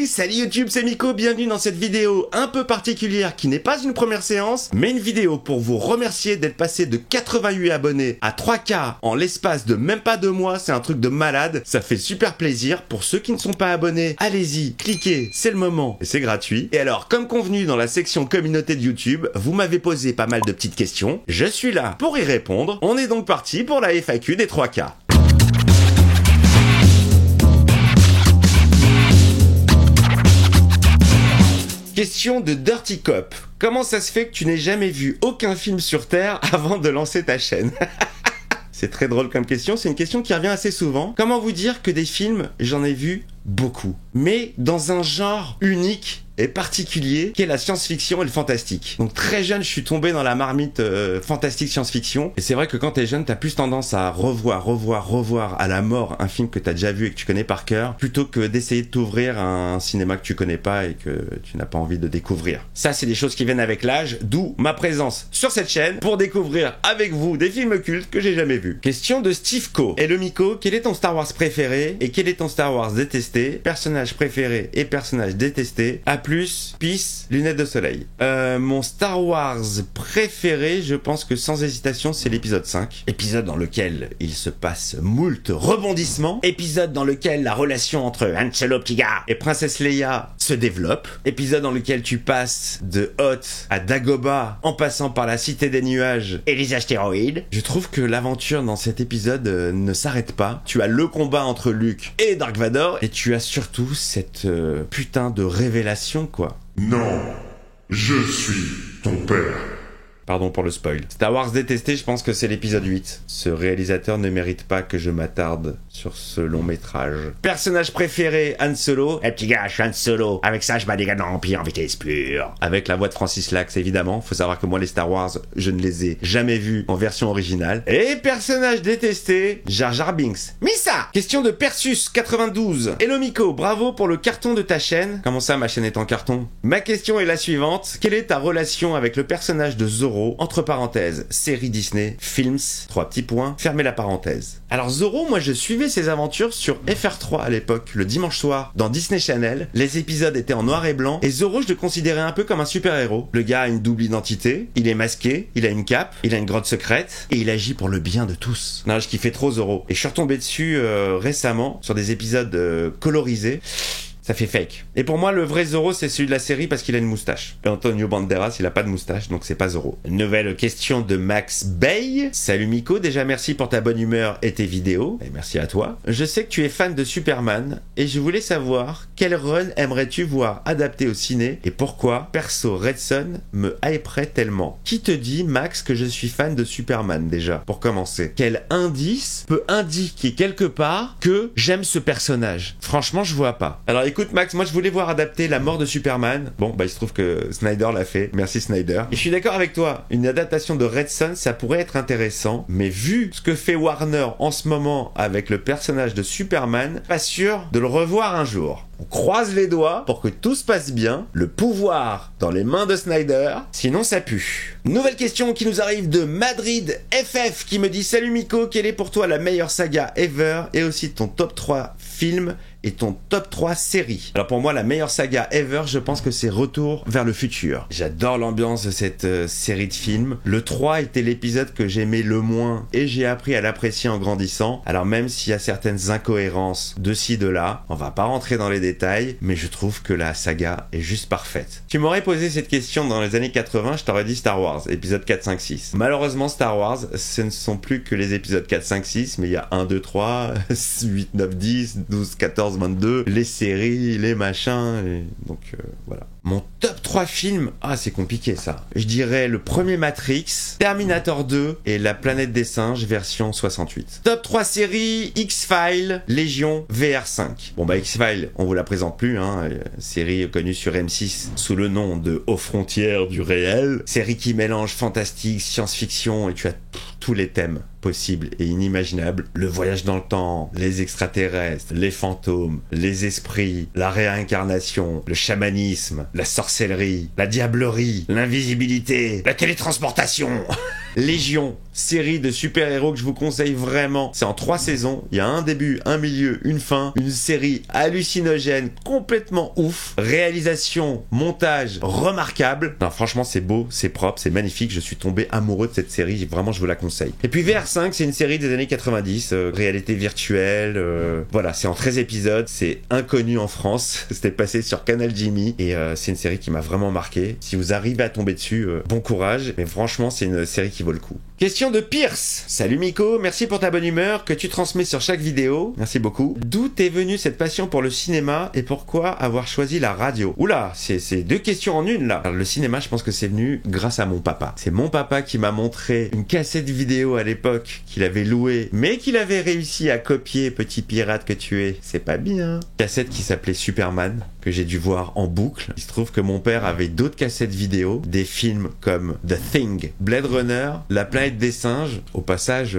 Salut YouTube, c'est Miko, bienvenue dans cette vidéo un peu particulière qui n'est pas une première séance, mais une vidéo pour vous remercier d'être passé de 88 abonnés à 3K en l'espace de même pas 2 mois, c'est un truc de malade, ça fait super plaisir. Pour ceux qui ne sont pas abonnés, allez-y, cliquez, c'est le moment, et c'est gratuit. Et alors, comme convenu dans la section communauté de YouTube, vous m'avez posé pas mal de petites questions, je suis là pour y répondre. On est donc parti pour la FAQ des 3K. Question de Dirty Cop. Comment ça se fait que tu n'aies jamais vu aucun film sur Terre avant de lancer ta chaîne? C'est très drôle comme question, c'est une question qui revient assez souvent. Comment vous dire que des films, j'en ai vu beaucoup, mais dans un genre unique et particulier qu'est la science-fiction et le fantastique. Donc très jeune, je suis tombé dans la marmite fantastique science-fiction, et c'est vrai que quand t'es jeune, t'as plus tendance à revoir à la mort un film que t'as déjà vu et que tu connais par cœur, plutôt que d'essayer de t'ouvrir à un cinéma que tu connais pas et que tu n'as pas envie de découvrir. Ça, c'est des choses qui viennent avec l'âge, d'où ma présence sur cette chaîne pour découvrir avec vous des films cultes que j'ai jamais vus. Question de Steve Co. Hello Miko, quel est ton Star Wars préféré et quel est ton Star Wars détesté? Personnage préféré et personnage détesté. Plus, peace, lunettes de soleil. Mon Star Wars préféré, je pense que sans hésitation, c'est l'épisode 5. Épisode dans lequel il se passe moult rebondissements. Épisode dans lequel la relation entre Han Solo petit gars et Princesse Leia se développe. Épisode dans lequel tu passes de Hoth à Dagobah en passant par la Cité des Nuages et les astéroïdes. Je trouve que l'aventure dans cet épisode ne s'arrête pas. Tu as le combat entre Luke et Dark Vador et tu as surtout cette putain de révélation quoi. Non, je suis ton père. Pardon pour le spoil. Star Wars détesté, je pense que c'est l'épisode 8. Ce réalisateur ne mérite pas que je m'attarde sur ce long métrage. Personnage préféré, Han Solo. Eh petit gars, je suis Han Solo. Avec ça, je bats des gars dans l'Empire en vitesse pure. Avec la voix de Francis Lax, évidemment. Faut savoir que moi, les Star Wars, je ne les ai jamais vus en version originale. Et personnage détesté, Jar Jar Binks. Missa! Question de Persus92. Hello Miko, bravo pour le carton de ta chaîne. Comment ça, ma chaîne est en carton? Ma question est la suivante. Quelle est ta relation avec le personnage de Zorro? Entre parenthèses, série Disney, films, 3 petits points, fermez la parenthèse. Alors Zorro, moi je suivais ses aventures sur FR3 à l'époque, le dimanche soir, dans Disney Channel. Les épisodes étaient en noir et blanc, et Zorro je le considérais un peu comme un super-héros. Le gars a une double identité, il est masqué, il a une cape, il a une grotte secrète, et il agit pour le bien de tous. Non, je kiffais trop Zorro. Et je suis retombé dessus récemment, sur des épisodes colorisés. Ça fait fake. Et pour moi, le vrai Zorro, c'est celui de la série parce qu'il a une moustache. Et Antonio Banderas, il a pas de moustache, donc c'est pas Zorro. Nouvelle question de Max Bay. Salut Miko, déjà merci pour ta bonne humeur et tes vidéos. Et merci à toi. Je sais que tu es fan de Superman, et je voulais savoir quel run aimerais-tu voir adapté au ciné, et pourquoi, perso Red Son, me hyperait tellement. Qui te dit, Max, que je suis fan de Superman, déjà, pour commencer? Quel indice peut indiquer quelque part que j'aime ce personnage? Franchement, je vois pas. Alors écoute Max, moi je voulais voir adapter la mort de Superman. Bon bah il se trouve que Snyder l'a fait, merci Snyder. Et je suis d'accord avec toi, une adaptation de Red Son ça pourrait être intéressant, mais vu ce que fait Warner en ce moment avec le personnage de Superman, pas sûr de le revoir un jour. On croise les doigts pour que tout se passe bien, le pouvoir dans les mains de Snyder, sinon ça pue. Nouvelle question qui nous arrive de Madrid FF qui me dit: salut Miko, quelle est pour toi la meilleure saga ever, et aussi ton top 3 films et ton top 3 séries. Alors pour moi, la meilleure saga ever, je pense que c'est Retour vers le futur. J'adore l'ambiance de cette série de films. Le 3 était l'épisode que j'aimais le moins et j'ai appris à l'apprécier en grandissant. Alors même s'il y a certaines incohérences de ci, de là, on va pas rentrer dans les détails, mais je trouve que la saga est juste parfaite. Tu m'aurais posé cette question dans les années 80, je t'aurais dit Star Wars, épisode 4, 5, 6. Malheureusement, Star Wars, ce ne sont plus que les épisodes 4, 5, 6, mais il y a 1, 2, 3, 8, 9, 10, 12, 14, 22, les séries, les machins, et donc voilà. Mon top 3 films, ah c'est compliqué ça. Je dirais le premier Matrix, Terminator 2 et La planète des singes version 68. Top 3 séries, X-Files, Légion, VR5. Bon bah X-Files, on vous la présente plus, hein, série connue sur M6 sous le nom de Aux frontières du réel. Série qui mélange fantastique, science-fiction, et tu as tous les thèmes possibles et inimaginables. Le voyage dans le temps, les extraterrestres, les fantômes, les esprits, la réincarnation, le chamanisme, la sorcellerie, la diablerie, l'invisibilité, la télétransportation. Légion, série de super-héros que je vous conseille vraiment. C'est en 3 saisons, il y a un début, un milieu, une fin, une série hallucinogène, complètement ouf, réalisation, montage remarquable. Non, franchement c'est beau, c'est propre, c'est magnifique, je suis tombé amoureux de cette série, vraiment je vous la conseille. Et puis VR5, c'est une série des années 90, réalité virtuelle, voilà, c'est en 13 épisodes, c'est inconnu en France, c'était passé sur Canal Jimmy, et c'est une série qui m'a vraiment marqué. Si vous arrivez à tomber dessus, bon courage, mais franchement c'est une série qui vaut le coup. Question de Pierce. Salut Miko, merci pour ta bonne humeur que tu transmets sur chaque vidéo. Merci beaucoup. D'où t'es venue cette passion pour le cinéma et pourquoi avoir choisi la radio? Oula, c'est 2 questions en une là. Alors, le cinéma, je pense que c'est venu grâce à mon papa. C'est mon papa qui m'a montré une cassette vidéo à l'époque qu'il avait louée, mais qu'il avait réussi à copier, petit pirate que tu es. C'est pas bien. Cassette qui s'appelait Superman, que j'ai dû voir en boucle. Il se trouve que mon père avait d'autres cassettes vidéo, des films comme The Thing, Blade Runner, La planète des singes, au passage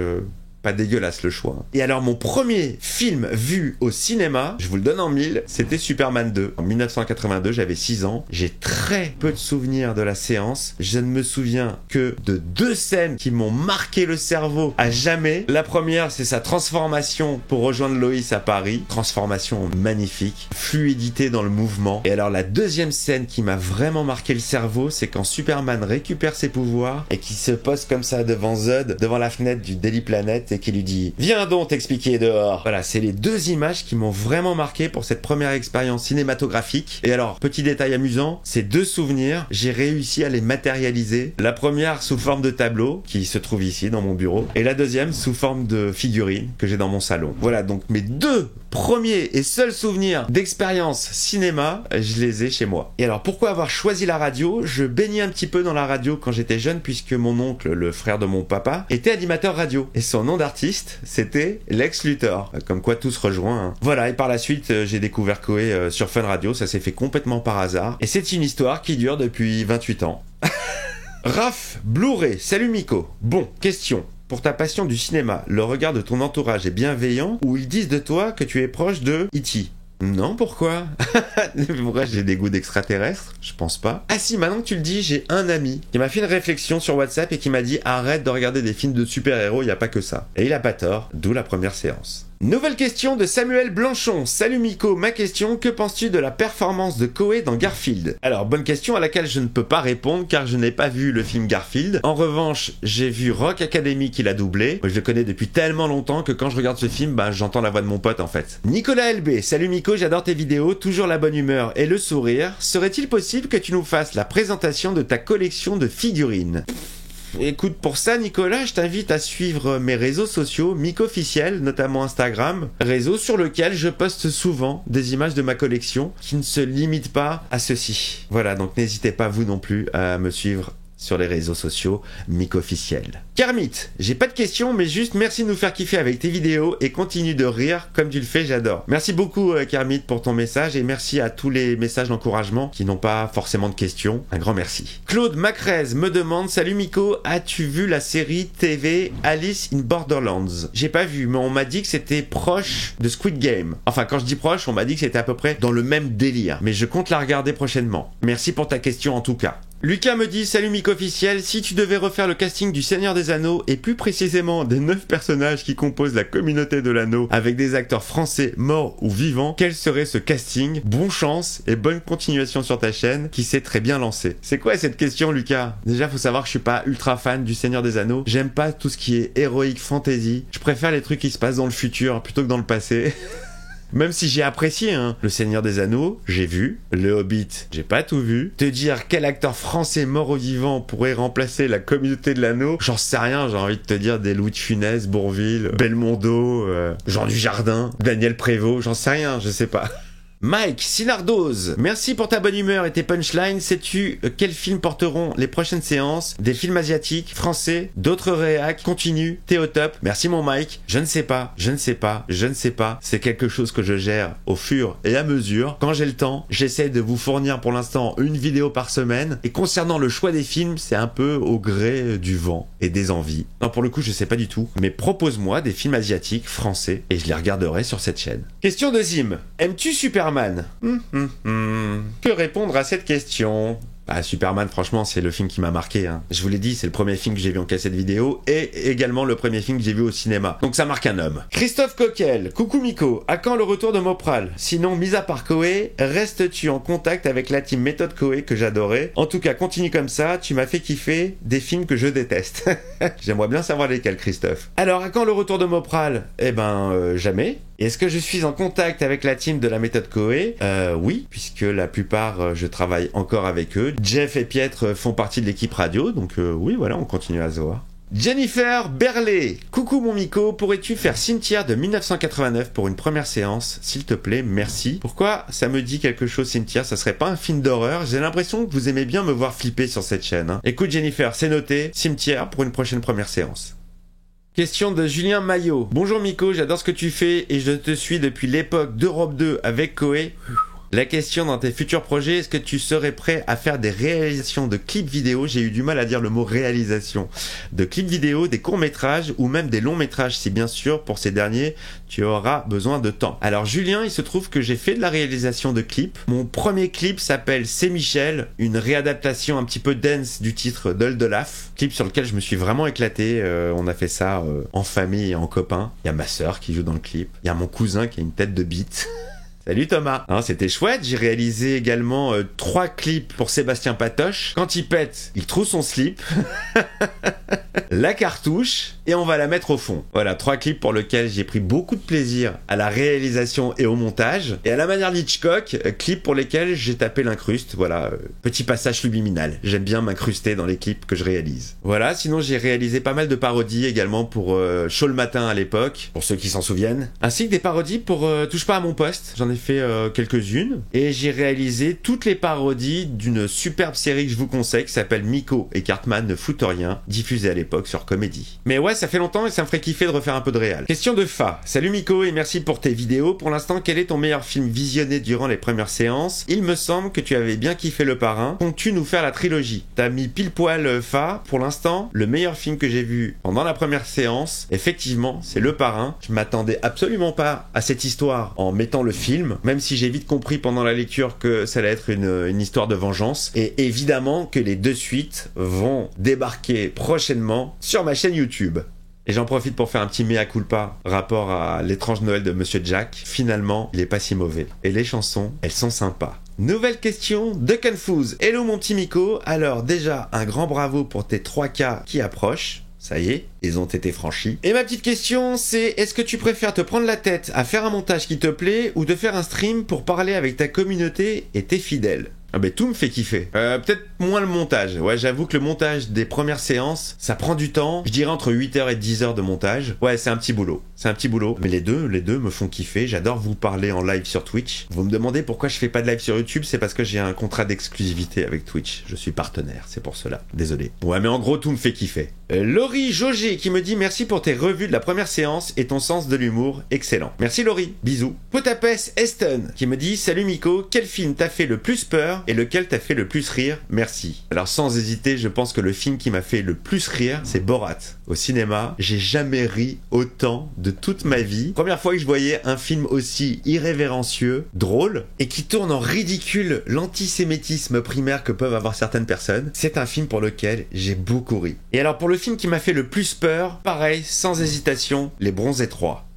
pas dégueulasse le choix. Et alors mon premier film vu au cinéma, je vous le donne en 1000, c'était Superman 2. En 1982, j'avais 6 ans. J'ai très peu de souvenirs de la séance. Je ne me souviens que de 2 scènes qui m'ont marqué le cerveau à jamais. La première, c'est sa transformation pour rejoindre Loïs à Paris. Transformation magnifique, fluidité dans le mouvement. Et alors la deuxième scène qui m'a vraiment marqué le cerveau, c'est quand Superman récupère ses pouvoirs et qu'il se pose comme ça devant Zod, devant la fenêtre du Daily Planet, et qui lui dit « Viens donc t'expliquer dehors !» Voilà, c'est les 2 images qui m'ont vraiment marqué pour cette première expérience cinématographique. Et alors, petit détail amusant, ces 2 souvenirs, j'ai réussi à les matérialiser. La première sous forme de tableau, qui se trouve ici dans mon bureau, et la deuxième sous forme de figurine que j'ai dans mon salon. Voilà, donc mes 2 premiers et seuls souvenirs d'expérience cinéma, je les ai chez moi. Et alors, pourquoi avoir choisi la radio? Je baignais un petit peu dans la radio quand j'étais jeune, puisque mon oncle, le frère de mon papa, était animateur radio. Et son nom d'artiste, c'était Lex Luthor. Comme quoi tout se rejoint. Hein. Voilà, et par la suite, j'ai découvert Koé sur Fun Radio, ça s'est fait complètement par hasard. Et c'est une histoire qui dure depuis 28 ans. Raph Blu-ray, salut Miko. Bon, question. Pour ta passion du cinéma, le regard de ton entourage est bienveillant ou ils disent de toi que tu es proche de E.T.? Non, pourquoi? Pourquoi j'ai des goûts d'extraterrestre? Je pense pas. Ah si, maintenant que tu le dis, j'ai un ami qui m'a fait une réflexion sur WhatsApp et qui m'a dit arrête de regarder des films de super-héros, il n'y a pas que ça. Et il a pas tort, d'où la première séance. Nouvelle question de Samuel Blanchon. Salut Miko, ma question, que penses-tu de la performance de Koé dans Garfield? Alors, bonne question à laquelle je ne peux pas répondre car je n'ai pas vu le film Garfield. En revanche, j'ai vu Rock Academy qui l'a doublé. Moi, je le connais depuis tellement longtemps que quand je regarde ce film, j'entends la voix de mon pote en fait. Nicolas LB, salut Miko, j'adore tes vidéos, toujours la bonne humeur et le sourire. Serait-il possible que tu nous fasses la présentation de ta collection de figurines? Écoute, pour ça, Nicolas, je t'invite à suivre mes réseaux sociaux, Miko officiel, notamment Instagram, réseau sur lequel je poste souvent des images de ma collection qui ne se limitent pas à ceci. Voilà, donc n'hésitez pas vous non plus à me suivre sur les réseaux sociaux, Miko officiel. Kermit, j'ai pas de questions, mais juste merci de nous faire kiffer avec tes vidéos et continue de rire comme tu le fais, j'adore. Merci beaucoup Kermit pour ton message et merci à tous les messages d'encouragement qui n'ont pas forcément de questions. Un grand merci. Claude Macrez me demande, salut Miko, as-tu vu la série TV Alice in Borderlands? J'ai pas vu, mais on m'a dit que c'était proche de Squid Game. Enfin, quand je dis proche, on m'a dit que c'était à peu près dans le même délire. Mais je compte la regarder prochainement. Merci pour ta question en tout cas. Lucas me dit, salut Miko officiel, si tu devais refaire le casting du Seigneur des Anneaux et plus précisément des 9 personnages qui composent la communauté de l'anneau avec des acteurs français morts ou vivants, quel serait ce casting? Bonne chance et bonne continuation sur ta chaîne qui s'est très bien lancée. C'est quoi cette question Lucas? Déjà faut savoir que je suis pas ultra fan du Seigneur des Anneaux, j'aime pas tout ce qui est héroïque fantasy, je préfère les trucs qui se passent dans le futur plutôt que dans le passé. Même si j'ai apprécié, hein, Le Seigneur des Anneaux, j'ai vu. Le Hobbit, j'ai pas tout vu. Te dire quel acteur français mort ou vivant pourrait remplacer la communauté de l'anneau, j'en sais rien, j'ai envie de te dire des Louis de Funès, Bourvil, Belmondo, Jean Dujardin, Daniel Prévost, j'en sais rien, je sais pas. Mike Sinardose, merci pour ta bonne humeur et tes punchlines. Sais-tu quels films porteront les prochaines séances? Des films asiatiques, français, d'autres réacs? Continue, t'es au top. Merci mon Mike. Je ne sais pas. C'est quelque chose que je gère au fur et à mesure. Quand j'ai le temps, j'essaie de vous fournir pour l'instant une vidéo par semaine. Et concernant le choix des films, c'est un peu au gré du vent et des envies. Non, pour le coup, je sais pas du tout. Mais propose-moi des films asiatiques, français, et je les regarderai sur cette chaîne. Question de Zim. Aimes-tu Superman? Que répondre à cette question? Bah, Superman, franchement, c'est le film qui m'a marqué. Hein. Je vous l'ai dit, c'est le premier film que j'ai vu en cassette vidéo et également le premier film que j'ai vu au cinéma. Donc ça marque un homme. Christophe Coquel, coucou Miko, à quand le retour de Mopral? Sinon, mis à part Koé, restes-tu en contact avec la team méthode Koé que j'adorais? En tout cas, continue comme ça, tu m'as fait kiffer des films que je déteste. J'aimerais bien savoir lesquels, Christophe. Alors, à quand le retour de Mopral? Eh ben, jamais. Est-ce que je suis en contact avec la team de la méthode Koé? Oui, puisque la plupart, je travaille encore avec eux. Jeff et Pietre font partie de l'équipe radio, donc oui, voilà, on continue à se voir. Jennifer Berlet, coucou mon Miko, pourrais-tu faire Cimetière de 1989 pour une première séance, s'il te plaît, merci. Pourquoi ça me dit quelque chose Cimetière? Ça serait pas un film d'horreur? J'ai l'impression que vous aimez bien me voir flipper sur cette chaîne. Hein. Écoute Jennifer, c'est noté, Cimetière pour une prochaine première séance. Question de Julien Maillot. Bonjour Miko, j'adore ce que tu fais et je te suis depuis l'époque d'Europe 2 avec Koé. La question dans tes futurs projets, est-ce que tu serais prêt à faire des réalisations de clips vidéo? J'ai eu du mal à dire le mot réalisation. De clips vidéo, des courts-métrages ou même des longs-métrages si bien sûr pour ces derniers tu auras besoin de temps. Alors Julien, il se trouve que j'ai fait de la réalisation de clips. Mon premier clip s'appelle C'est Michel, une réadaptation un petit peu dance du titre d'Oldelaf. Clip sur lequel je me suis vraiment éclaté. On a fait ça en famille et en copains. Il y a ma sœur qui joue dans le clip. Il y a mon cousin qui a une tête de bite. Salut Thomas, hein, c'était chouette, j'ai réalisé également 3 clips pour Sébastien Patoche. Quand il pète, il trouve son slip, la cartouche, et on va la mettre au fond. Voilà, 3 clips pour lesquels j'ai pris beaucoup de plaisir à la réalisation et au montage. Et à la manière d'Hitchcock, clips pour lesquels j'ai tapé l'incruste, voilà, petit passage subliminal. J'aime bien m'incruster dans les clips que je réalise. Voilà, sinon j'ai réalisé pas mal de parodies également pour Chaud le matin à l'époque, pour ceux qui s'en souviennent. Ainsi que des parodies pour Touche pas à mon poste, j'en ai fait quelques-unes et j'ai réalisé toutes les parodies d'une superbe série que je vous conseille qui s'appelle Miko et Cartman ne foutent rien, diffusée à l'époque sur Comédie. Mais ouais, ça fait longtemps et ça me ferait kiffer de refaire un peu de réal. Question de Fa. Salut Miko et merci pour tes vidéos. Pour l'instant, quel est ton meilleur film visionné durant les premières séances? Il me semble que tu avais bien kiffé Le Parrain. Comptes-tu nous faire la trilogie? T'as mis pile poil Fa. Pour l'instant, le meilleur film que j'ai vu pendant la première séance, effectivement, c'est Le Parrain. Je m'attendais absolument pas à cette histoire en mettant le film. Même si j'ai vite compris pendant la lecture que ça allait être une histoire de vengeance. Et évidemment que les 2 suites vont débarquer prochainement sur ma chaîne YouTube. Et j'en profite pour faire un petit mea culpa rapport à l'étrange Noël de Monsieur Jack. Finalement, il est pas si mauvais. Et les chansons, elles sont sympas. Nouvelle question de Confuse. Hello mon petit Miko. Alors déjà, un grand bravo pour tes 3K qui approchent. Ça y est, ils ont été franchis. Et ma petite question, c'est est-ce que tu préfères te prendre la tête à faire un montage qui te plaît ou de faire un stream pour parler avec ta communauté et tes fidèles? Ah ben tout me fait kiffer. Peut-être moins le montage. Ouais, j'avoue que le montage des premières séances, ça prend du temps. Je dirais entre 8h et 10h de montage. Ouais, c'est un petit boulot. C'est un petit boulot. Mais les deux me font kiffer. J'adore vous parler en live sur Twitch. Vous me demandez pourquoi je fais pas de live sur YouTube, c'est parce que j'ai un contrat d'exclusivité avec Twitch. Je suis partenaire, c'est pour cela. Désolé. Ouais, mais en gros, tout me fait kiffer. Laurie Jaugé qui me dit merci pour tes revues de la première séance et ton sens de l'humour. Excellent. Merci Laurie. Bisous. Potapes Eston qui me dit salut Miko, quel film t'a fait le plus peur et lequel t'a fait le plus rire? Merci. Alors sans hésiter, je pense que le film qui m'a fait le plus rire, c'est Borat. Au cinéma, j'ai jamais ri autant de toute ma vie. Première fois que je voyais un film aussi irrévérencieux, drôle, et qui tourne en ridicule l'antisémitisme primaire que peuvent avoir certaines personnes, c'est un film pour lequel j'ai beaucoup ri. Et alors pour le film qui m'a fait le plus peur, pareil, sans hésitation, Les Bronzés 3.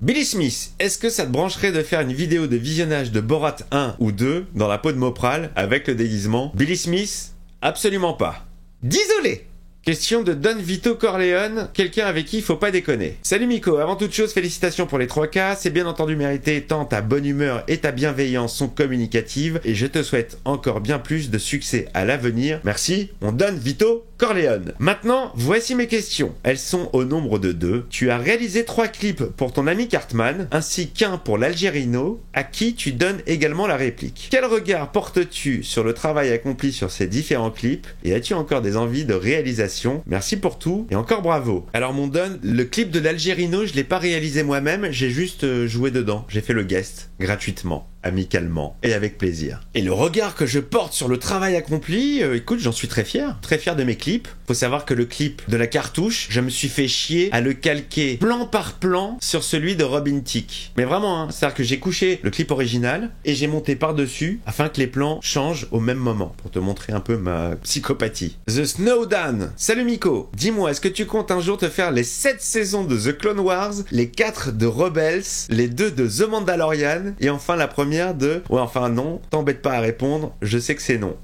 Billy Smith, est-ce que ça te brancherait de faire une vidéo de visionnage de Borat 1 ou 2 dans la peau de Mopral avec le déguisement? Billy Smith, absolument pas. Désolé. Question de Don Vito Corleone, quelqu'un avec qui il faut pas déconner. Salut Miko, avant toute chose, félicitations pour les 3K, c'est bien entendu mérité tant ta bonne humeur et ta bienveillance sont communicatives et je te souhaite encore bien plus de succès à l'avenir. Merci, mon Don Vito Corleone. Maintenant, voici mes questions. Elles sont au nombre de 2. Tu as réalisé 3 clips pour ton ami Cartman, ainsi qu'un pour l'Algérino, à qui tu donnes également la réplique. Quel regard portes-tu sur le travail accompli sur ces différents clips et as-tu encore des envies de réalisation? Merci pour tout et encore bravo. Alors mon Don, le clip de l'Algérino, je l'ai pas réalisé moi-même, j'ai juste joué dedans, j'ai fait le guest. gratuitement, amicalement et avec plaisir. Et le regard que je porte sur le travail accompli, écoute, j'en suis très fier de mes clips. Faut savoir que le clip de la cartouche, je me suis fait chier à le calquer plan par plan sur celui de Robin Thicke. Mais vraiment, hein, c'est-à-dire que j'ai couché le clip original et j'ai monté par-dessus afin que les plans changent au même moment, pour te montrer un peu ma psychopathie. The Snowdan. Salut Miko, dis-moi, est-ce que tu comptes un jour te faire les 7 saisons de The Clone Wars, les 4 de Rebels, les 2 de The Mandalorian et enfin la première de... Ouais, enfin non, t'embête pas à répondre, je sais que c'est non.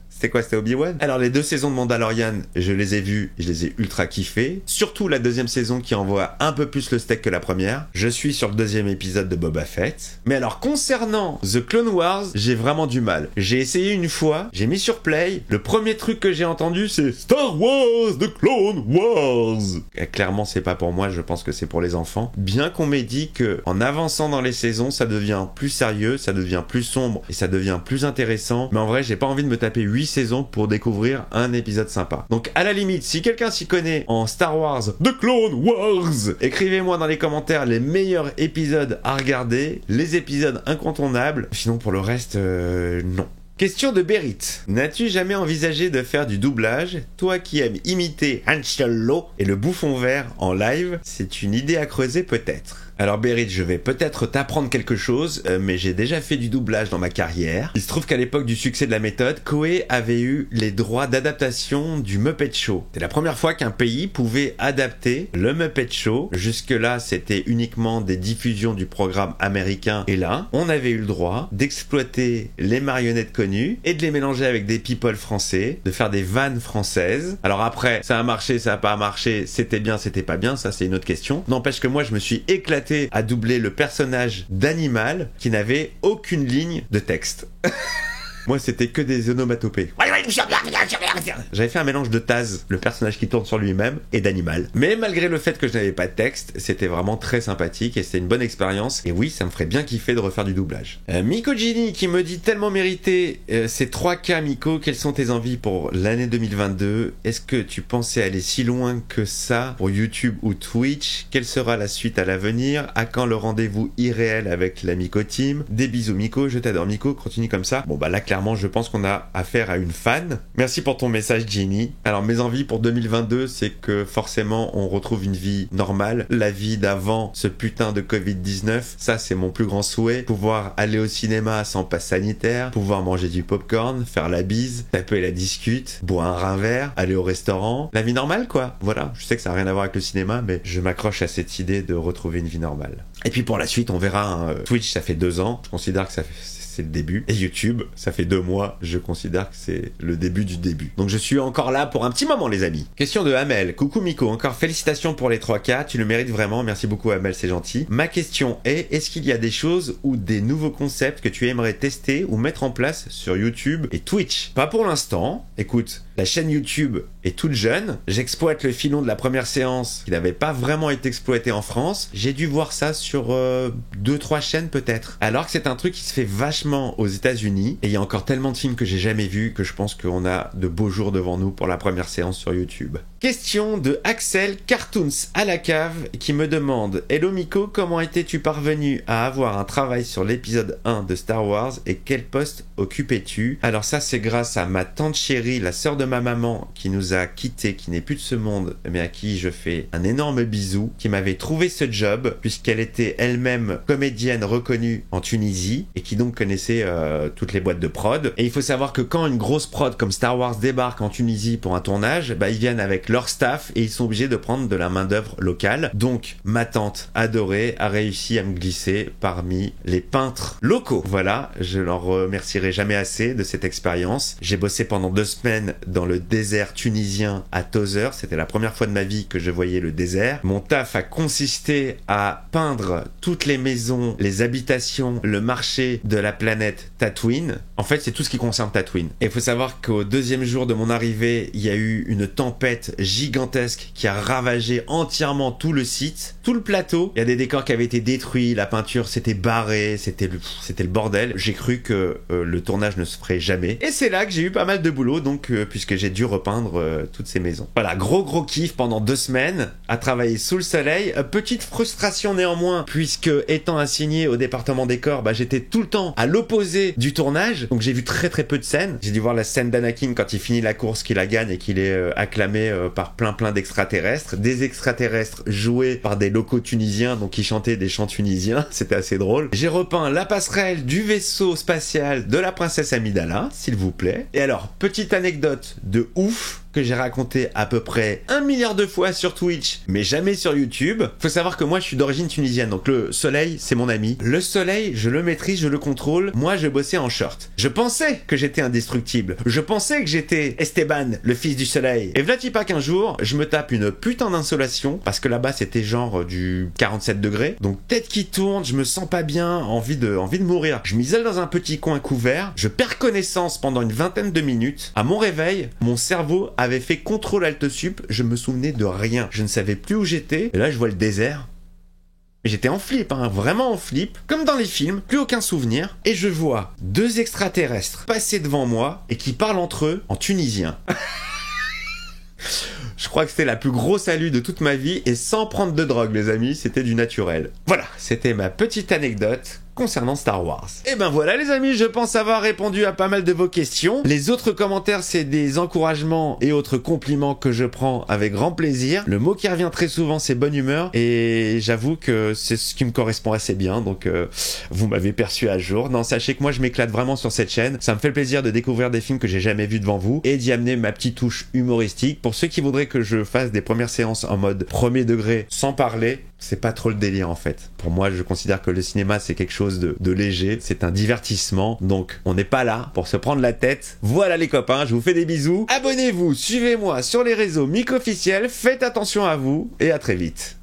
C'était quoi, c'était Obi-Wan? Alors les 2 saisons de Mandalorian, je les ai vues, je les ai ultra kiffées. Surtout la 2e saison qui envoie un peu plus le steak que la première. Je suis sur le 2e épisode de Boba Fett. Mais alors concernant The Clone Wars, j'ai vraiment du mal. J'ai essayé une fois, j'ai mis sur play. Le premier truc que j'ai entendu c'est Star Wars The Clone Wars. Et clairement c'est pas pour moi, je pense que c'est pour les enfants. Bien qu'on m'ait dit que en avançant dans les saisons, ça devient plus sérieux, ça devient plus sombre et ça devient plus intéressant. Mais en vrai, j'ai pas envie de me taper 8 saisons pour découvrir un épisode sympa. Donc à la limite, si quelqu'un s'y connaît en Star Wars The Clone Wars, écrivez-moi dans les commentaires les meilleurs épisodes à regarder, les épisodes incontournables. Sinon pour le reste, non. Question de Berit. N'as-tu jamais envisagé de faire du doublage? Toi qui aimes imiter Han Solo et le bouffon vert en live, c'est une idée à creuser peut-être. Alors Berit, je vais peut-être t'apprendre quelque chose, mais j'ai déjà fait du doublage dans ma carrière. Il se trouve qu'à l'époque du succès de la méthode, Koei avait eu les droits d'adaptation du Muppet Show. C'était la première fois qu'un pays pouvait adapter le Muppet Show. Jusque-là, c'était uniquement des diffusions du programme américain. Et là, on avait eu le droit d'exploiter les marionnettes connues et de les mélanger avec des people français, de faire des vannes françaises. Alors après, ça a marché, ça a pas marché, c'était bien, c'était pas bien, ça c'est une autre question. N'empêche que moi, je me suis éclaté à doubler le personnage d'Animal qui n'avait aucune ligne de texte. Moi, c'était que des onomatopées. J'avais fait un mélange de Taz, le personnage qui tourne sur lui-même, et d'Animal. Mais malgré le fait que je n'avais pas de texte, c'était vraiment très sympathique et c'était une bonne expérience. Et oui, ça me ferait bien kiffer de refaire du doublage. Miko Gini qui me dit tellement mérité, c'est 3K Miko, quelles sont tes envies pour l'année 2022? Est-ce que tu pensais aller si loin que ça pour YouTube ou Twitch? Quelle sera la suite à l'avenir? À quand le rendez-vous irréel avec la Miko Team? Des bisous Miko, je t'adore Miko, continue comme ça. Bon bah là clairement je pense qu'on a affaire à une fan. Merci pour ton message Ginny. Alors mes envies pour 2022 c'est que forcément on retrouve une vie normale, la vie d'avant ce putain de Covid-19, ça c'est mon plus grand souhait, pouvoir aller au cinéma sans passe sanitaire, pouvoir manger du popcorn, faire la bise, taper la discute, boire un verre, aller au restaurant, la vie normale quoi, voilà, je sais que ça n'a rien à voir avec le cinéma mais je m'accroche à cette idée de retrouver une vie normale. Et puis pour la suite on verra, hein. Twitch ça fait 2 ans, je considère que c'est le début. Et YouTube, ça fait 2 mois, je considère que c'est le début du début. Donc je suis encore là pour un petit moment les amis. Question de Hamel. Coucou Miko, encore félicitations pour les 3K, tu le mérites vraiment, merci beaucoup Hamel, c'est gentil. Ma question est, est-ce qu'il y a des choses ou des nouveaux concepts que tu aimerais tester ou mettre en place sur YouTube et Twitch? Pas pour l'instant, écoute, la chaîne YouTube est toute jeune, j'exploite le filon de la première séance qui n'avait pas vraiment été exploité en France, j'ai dû voir ça sur 2-3 chaînes peut-être. Alors que c'est un truc qui se fait vachement aux États-Unis et il y a encore tellement de films que j'ai jamais vus que je pense qu'on a de beaux jours devant nous pour la première séance sur YouTube. Question de Axel Cartoons à la cave qui me demande: Hello Miko, comment étais-tu parvenu à avoir un travail sur l'épisode 1 de Star Wars et quel poste occupais-tu? Alors ça c'est grâce à ma tante chérie, la sœur de ma maman qui nous a quittés, qui n'est plus de ce monde mais à qui je fais un énorme bisou, qui m'avait trouvé ce job puisqu'elle était elle-même comédienne reconnue en Tunisie et qui donc connaissait toutes les boîtes de prod. Et il faut savoir que quand une grosse prod comme Star Wars débarque en Tunisie pour un tournage, bah ils viennent avec leur staff et ils sont obligés de prendre de la main d'œuvre locale. Donc ma tante adorée a réussi à me glisser parmi les peintres locaux. Voilà, je leur remercierai jamais assez de cette expérience. J'ai bossé pendant 2 semaines dans le désert tunisien à Tozeur. C'était la première fois de ma vie que je voyais le désert. Mon taf a consisté à peindre toutes les maisons, les habitations, le marché de la planète Tatooine. En fait, c'est tout ce qui concerne Tatooine. Et il faut savoir qu'au 2e jour de mon arrivée, il y a eu une tempête gigantesque qui a ravagé entièrement tout le site, tout le plateau. Il y a des décors qui avaient été détruits, la peinture s'était barrée, c'était le bordel. J'ai cru que le tournage ne se ferait jamais. Et c'est là que j'ai eu pas mal de boulot, donc puisque puisque j'ai dû repeindre toutes ces maisons. Voilà, gros kiff pendant 2 semaines à travailler sous le soleil. Petite frustration néanmoins, puisque étant assigné au département décor, j'étais tout le temps à l'opposé du tournage, donc j'ai vu très peu de scènes. J'ai dû voir la scène d'Anakin quand il finit la course, qu'il la gagne et qu'il est acclamé par plein d'extraterrestres. Des extraterrestres joués par des locaux tunisiens, donc qui chantaient des chants tunisiens, c'était assez drôle. J'ai repeint la passerelle du vaisseau spatial de la princesse Amidala, s'il vous plaît. Et alors, petite anecdote de ouf que j'ai raconté à peu près 1 milliard de fois sur Twitch, mais jamais sur YouTube. Faut savoir que moi, je suis d'origine tunisienne, donc le soleil, c'est mon ami. Le soleil, je le maîtrise, je le contrôle. Moi, je bossais en short. Je pensais que j'étais indestructible. Je pensais que j'étais Esteban, le fils du soleil. Et v'là pas qu'un jour, je me tape une putain d'insolation, parce que là-bas, c'était genre du 47 degrés. Donc, tête qui tourne, je me sens pas bien, envie de mourir. Je m'isole dans un petit coin couvert, je perds connaissance pendant une vingtaine de minutes. À mon réveil, mon cerveau avait fait CTRL-ALT-SUP, je me souvenais de rien. Je ne savais plus où j'étais. Et là, je vois le désert. Et j'étais en flip, vraiment en flip, comme dans les films, plus aucun souvenir. Et je vois 2 extraterrestres passer devant moi et qui parlent entre eux en tunisien. Je crois que c'était la plus grosse salut de toute ma vie et sans prendre de drogue, les amis, c'était du naturel. Voilà, c'était ma petite anecdote concernant Star Wars. Et ben voilà les amis, je pense avoir répondu à pas mal de vos questions. Les autres commentaires, c'est des encouragements et autres compliments que je prends avec grand plaisir. Le mot qui revient très souvent, c'est bonne humeur, et j'avoue que c'est ce qui me correspond assez bien, donc vous m'avez perçu à jour. Non, sachez que moi je m'éclate vraiment sur cette chaîne, ça me fait le plaisir de découvrir des films que j'ai jamais vus devant vous, et d'y amener ma petite touche humoristique. Pour ceux qui voudraient que je fasse des premières séances en mode premier degré, sans parler, c'est pas trop le délire en fait. Pour moi, je considère que le cinéma c'est quelque chose de léger, c'est un divertissement, donc on n'est pas là pour se prendre la tête. Voilà les copains, je vous fais des bisous. Abonnez-vous, suivez-moi sur les réseaux Mick officiel, faites attention à vous et à très vite.